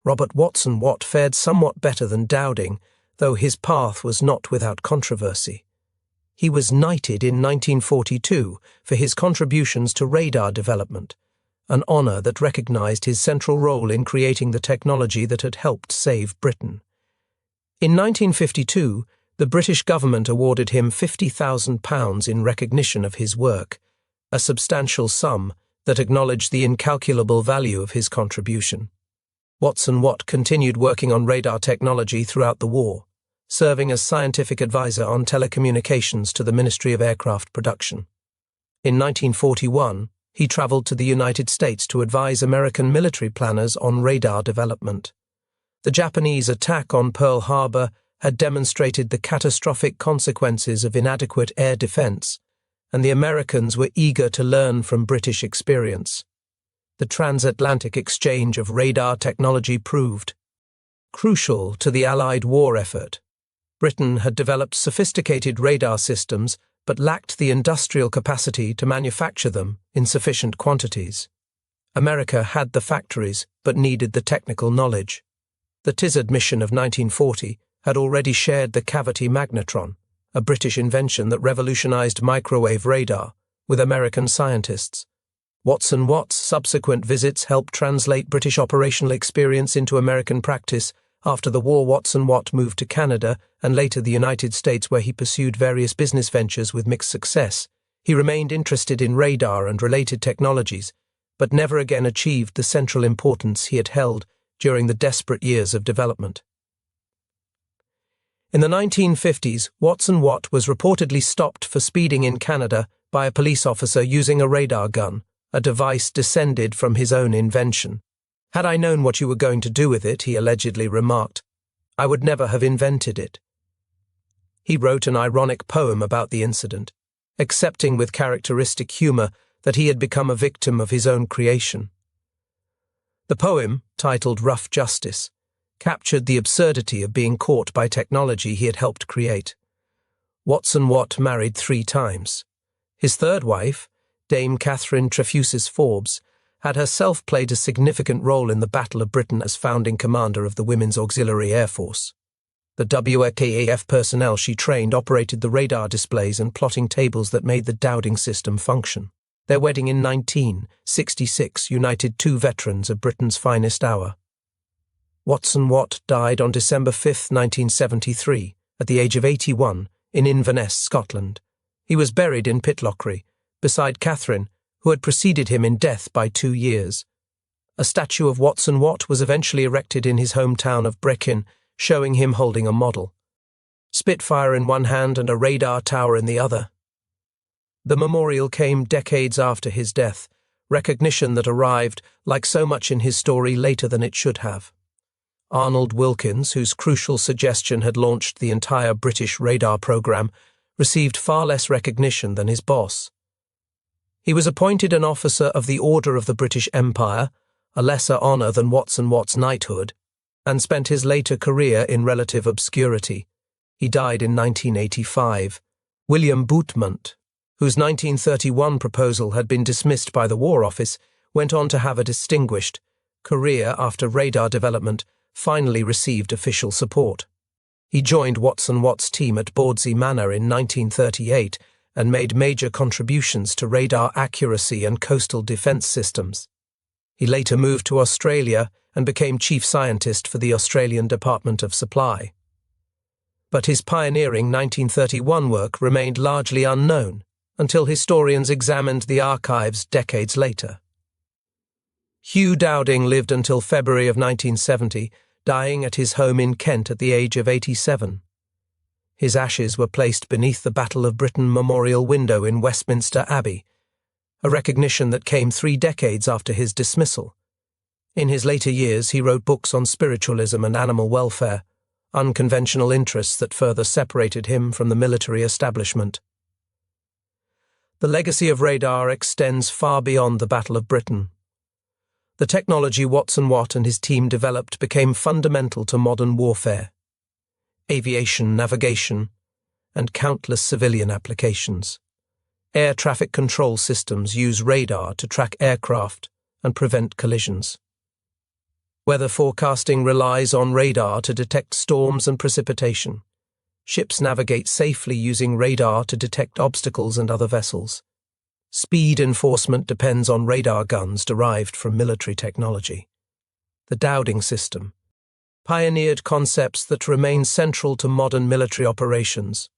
Robert Watson Watt fared somewhat better than Dowding, though his path was not without controversy. He was knighted in 1942 for his contributions to radar development, an honour that recognised his central role in creating the technology that had helped save Britain. In 1952, the British government awarded him £50,000 in recognition of his work, a substantial sum that acknowledged the incalculable value of his contribution. Watson Watt continued working on radar technology throughout the war, serving as scientific advisor on telecommunications to the Ministry of Aircraft Production. In 1941, he travelled to the United States to advise American military planners on radar development. The Japanese attack on Pearl Harbor had demonstrated the catastrophic consequences of inadequate air defense, and the Americans were eager to learn from British experience. The transatlantic exchange of radar technology proved crucial to the Allied war effort. Britain had developed sophisticated radar systems but lacked the industrial capacity to manufacture them in sufficient quantities. America had the factories but needed the technical knowledge. The Tizard mission of 1940 had already shared the cavity magnetron, a British invention that revolutionized microwave radar, with American scientists. Watson Watt's subsequent visits helped translate British operational experience into American practice. After the war, Watson Watt moved to Canada and later the United States, where he pursued various business ventures with mixed success. He remained interested in radar and related technologies, but never again achieved the central importance he had held during the desperate years of development. In the 1950s, Watson Watt was reportedly stopped for speeding in Canada by a police officer using a radar gun, a device descended from his own invention. "Had I known what you were going to do with it," he allegedly remarked, "I would never have invented it." He wrote an ironic poem about the incident, accepting with characteristic humour that he had become a victim of his own creation. The poem, titled Rough Justice, captured the absurdity of being caught by technology he had helped create. Watson Watt married 3 times. His third wife, Dame Catherine Trefusis Forbes, had herself played a significant role in the Battle of Britain as founding commander of the Women's Auxiliary Air Force. The WAKAF personnel she trained operated the radar displays and plotting tables that made the Dowding system function. Their wedding in 1966 united 2 veterans of Britain's finest hour. Watson Watt died on December 5, 1973, at the age of 81, in Inverness, Scotland. He was buried in Pitlochry, beside Catherine, who had preceded him in death by 2 years. A statue of Watson Watt was eventually erected in his hometown of Brechin, showing him holding a model. Spitfire in one hand and a radar tower in the other. The memorial came decades after his death, recognition that arrived, like so much in his story, later than it should have. Arnold Wilkins, whose crucial suggestion had launched the entire British radar program, received far less recognition than his boss. He was appointed an officer of the Order of the British Empire, a lesser honour than Watson Watt's knighthood, and spent his later career in relative obscurity. He died in 1985. William Butement, whose 1931 proposal had been dismissed by the War Office, went on to have a distinguished career after radar development finally received official support. He joined Watson Watt's team at Bawdsey Manor in 1938 and made major contributions to radar accuracy and coastal defence systems. He later moved to Australia and became chief scientist for the Australian Department of Supply. But his pioneering 1931 work remained largely unknown until historians examined the archives decades later. Hugh Dowding lived until February of 1970, dying at his home in Kent at the age of 87. His ashes were placed beneath the Battle of Britain memorial window in Westminster Abbey, a recognition that came 3 decades after his dismissal. In his later years, he wrote books on spiritualism and animal welfare, unconventional interests that further separated him from the military establishment. The legacy of radar extends far beyond the Battle of Britain. The technology Watson Watt and his team developed became fundamental to modern warfare, aviation, navigation, and countless civilian applications. Air traffic control systems use radar to track aircraft and prevent collisions. Weather forecasting relies on radar to detect storms and precipitation. Ships navigate safely using radar to detect obstacles and other vessels. Speed enforcement depends on radar guns derived from military technology. The Dowding system pioneered concepts that remain central to modern military operations.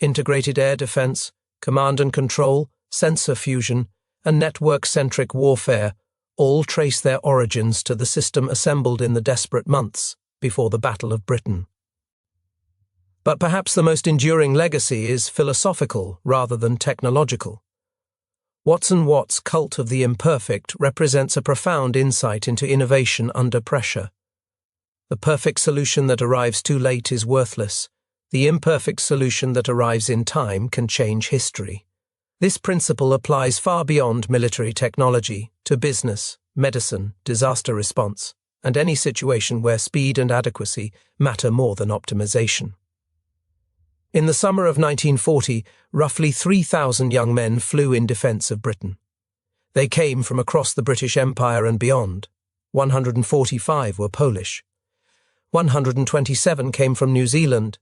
Integrated air defense, command and control, sensor fusion, and network-centric warfare all trace their origins to the system assembled in the desperate months before the Battle of Britain. But perhaps the most enduring legacy is philosophical rather than technological. Watt's cult of the imperfect represents a profound insight into innovation under pressure. The perfect solution that arrives too late is worthless. The imperfect solution that arrives in time can change history. This principle applies far beyond military technology to business, medicine, disaster response, and any situation where speed and adequacy matter more than optimization. In the summer of 1940, roughly 3,000 young men flew in defence of Britain. They came from across the British Empire and beyond. 145 were Polish. 127 came from New Zealand.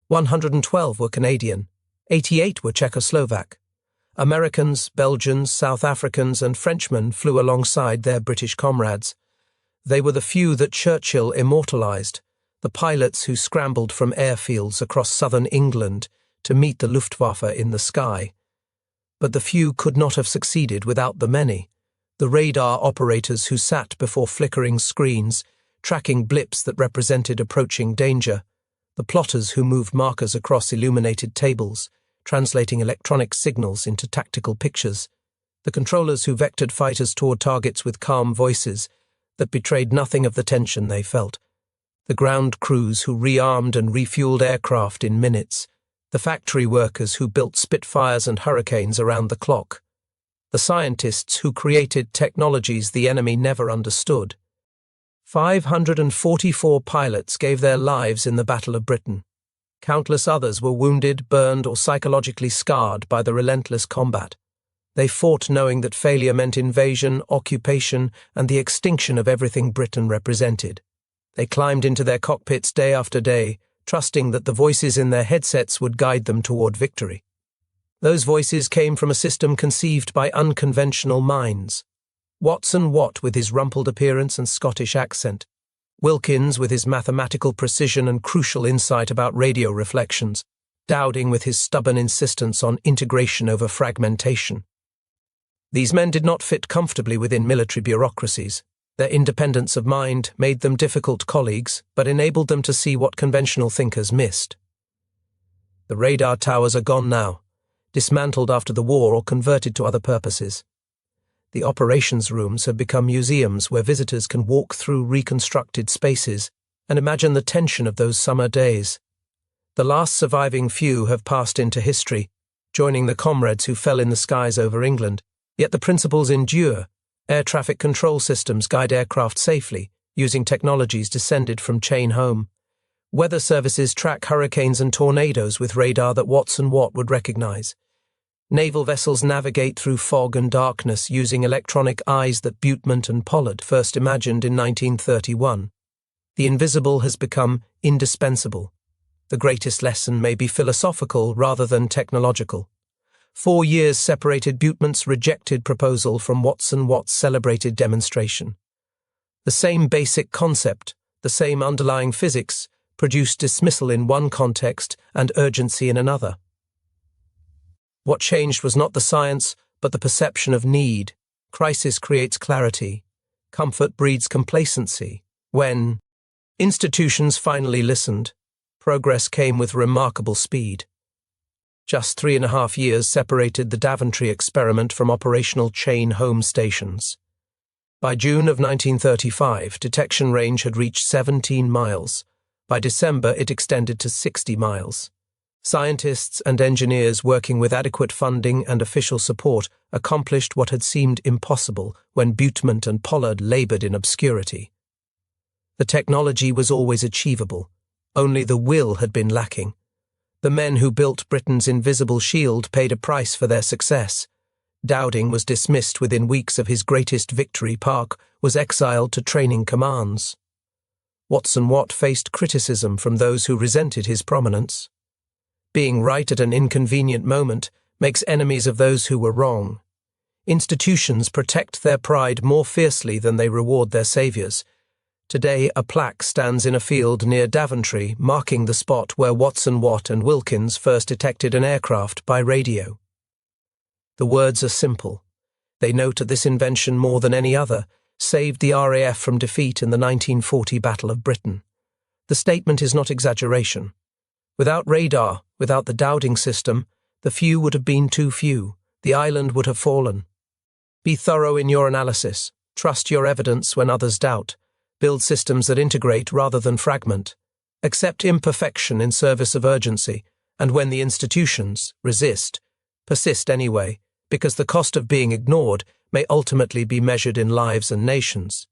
112 were Canadian. 88 were Czechoslovak. Americans, Belgians, South Africans, and Frenchmen flew alongside their British comrades. They were the few that Churchill immortalised, the pilots who scrambled from airfields across southern England to meet the Luftwaffe in the sky. But the few could not have succeeded without the many, the radar operators who sat before flickering screens, tracking blips that represented approaching danger, the plotters who moved markers across illuminated tables, translating electronic signals into tactical pictures, the controllers who vectored fighters toward targets with calm voices that betrayed nothing of the tension they felt, the ground crews who rearmed and refueled aircraft in minutes, the factory workers who built Spitfires and Hurricanes around the clock, the scientists who created technologies the enemy never understood. 544 pilots gave their lives in the Battle of Britain. Countless others were wounded, burned, or psychologically scarred by the relentless combat. They fought knowing that failure meant invasion, occupation, and the extinction of everything Britain represented. They climbed into their cockpits day after day, trusting that the voices in their headsets would guide them toward victory. Those voices came from a system conceived by unconventional minds. Watt with his rumpled appearance and Scottish accent, Wilkins with his mathematical precision and crucial insight about radio reflections, Dowding with his stubborn insistence on integration over fragmentation. These men did not fit comfortably within military bureaucracies. Their independence of mind made them difficult colleagues, but enabled them to see what conventional thinkers missed. The radar towers are gone now, dismantled after the war or converted to other purposes. The operations rooms have become museums where visitors can walk through reconstructed spaces and imagine the tension of those summer days. The last surviving few have passed into history, joining the comrades who fell in the skies over England, yet the principles endure. Air traffic control systems guide aircraft safely, using technologies descended from chain home. Weather services track hurricanes and tornadoes with radar that Watt would recognize. Naval vessels navigate through fog and darkness using electronic eyes that Butement and Pollard first imagined in 1931. The invisible has become indispensable. The greatest lesson may be philosophical rather than technological. 4 years separated Butement's rejected proposal from Watt's celebrated demonstration. The same basic concept, the same underlying physics, produced dismissal in one context and urgency in another. What changed was not the science, but the perception of need. Crisis creates clarity. Comfort breeds complacency. When institutions finally listened, progress came with remarkable speed. Just 3.5 years separated the Daventry experiment from operational chain home stations. By June of 1935, detection range had reached 17 miles. By December, it extended to 60 miles. Scientists and engineers working with adequate funding and official support accomplished what had seemed impossible when Butement and Pollard laboured in obscurity. The technology was always achievable. Only the will had been lacking. The men who built Britain's invisible shield paid a price for their success. Dowding was dismissed within weeks of his greatest victory. Park was exiled to training commands. Watt faced criticism from those who resented his prominence. Being right at an inconvenient moment makes enemies of those who were wrong. Institutions protect their pride more fiercely than they reward their saviors. Today, a plaque stands in a field near Daventry, marking the spot where Watson, Watt and Wilkins first detected an aircraft by radio. The words are simple. They note that this invention, more than any other, saved the RAF from defeat in the 1940 Battle of Britain. The statement is not exaggeration. Without radar, without the Dowding system, the few would have been too few. The island would have fallen. Be thorough in your analysis. Trust your evidence when others doubt. Build systems that integrate rather than fragment. Accept imperfection in service of urgency, and when the institutions resist, persist anyway, because the cost of being ignored may ultimately be measured in lives and nations.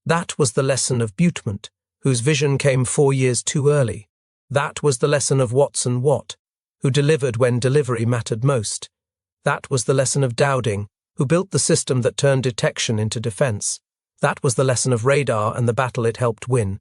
That was the lesson of Butement, whose vision came 4 years too early. That was the lesson of Watson Watt, who delivered when delivery mattered most. That was the lesson of Dowding, who built the system that turned detection into defense. That was the lesson of radar and the battle it helped win.